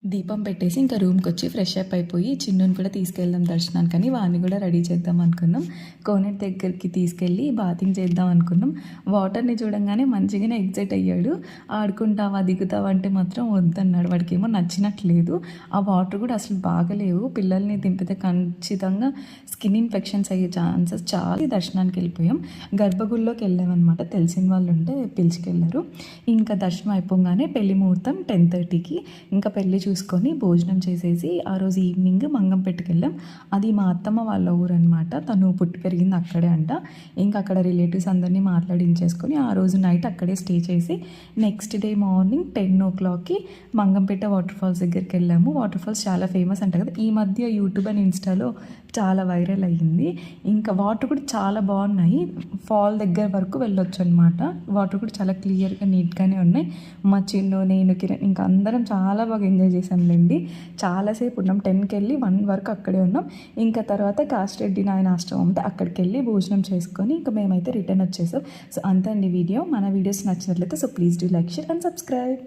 దీపం పెట్టేసి ఇంకా రూమ్‌కొచ్చి ఫ్రెష్ అప్ అయిపోయి చిన్నుని కూడా తీసుకెళ్దాం దర్శనానికని వాడిని కూడా రెడీ చేద్దాం అనుకున్నాం. కోనేరు దగ్గరికి తీసుకెళ్ళి బాతింగ్ చేద్దాం అనుకున్నాం. వాటర్‌ని చూడంగానే మంచిగానే ఎక్సైట్ అయ్యాడు. ఆడుకుంటావా, దిగుతావా అంటే మాత్రం వద్దన్నాడు. వాడికేమో నచ్చినట్లేదు. ఆ వాటర్ కూడా అసలు బాగలేవు. పిల్లల్ని దింపితే ఖచ్చితంగా స్కిన్ ఇన్ఫెక్షన్స్ అయ్యే ఛాన్సెస్ చాలా. దర్శనానికి వెళ్ళిపోయాం. గర్భగుడిలోకి వెళ్ళామన్నమాట. తెలిసిన వాళ్ళు ఉంటే పిలుచుకెళ్ళారు. ఇంకా దర్శనం అయిపోగానే పెళ్లి ముహూర్తం 10:30కి ఇంకా పెళ్లి చూసుకొని భోజనం చేసేసి ఆ రోజు ఈవినింగ్ మంగంపేటకి వెళ్ళాం. అది మా అత్తమ్మ వాళ్ళ ఊరు అనమాట. తను పుట్టి పెరిగింది అక్కడే అంట. ఇంకా అక్కడ రిలేటివ్స్ అందరినీ మాట్లాడించేసుకొని ఆ రోజు నైట్ అక్కడే స్టే చేసి నెక్స్ట్ డే మార్నింగ్ 10 o'clockకి మంగంపేట వాటర్ ఫాల్స్ దగ్గరికి వెళ్ళాము. వాటర్ ఫాల్స్ చాలా ఫేమస్ అంట కదా. ఈ మధ్య యూట్యూబ్ అండ్ ఇన్స్టాలో చాలా వైరల్ అయ్యింది. ఇంకా వాటర్ కూడా చాలా బాగున్నాయి. ఫాల్ దగ్గర వరకు వెళ్ళొచ్చు అనమాట. వాటర్ కూడా చాలా క్లియర్గా నీట్గానే ఉన్నాయి. మా చిన్ను, నేను, కిరణ్ ఇంకా అందరం చాలా బాగా ఎంజాయ్ చేసాంలేండి. చాలాసేపు ఉన్నాం. 10కి వెళ్ళి 1 వరకు అక్కడే ఉన్నాం. ఇంకా తర్వాత కాస్టిరెడ్డి నాయన ఆశ్రమం ఉంటే అక్కడికి వెళ్ళి భోజనం చేసుకొని ఇంకా మేమైతే రిటర్న్ వచ్చేసాం. సో అంతే అండి వీడియో. మన వీడియోస్ నచ్చినట్లయితే so please do like, share and subscribe.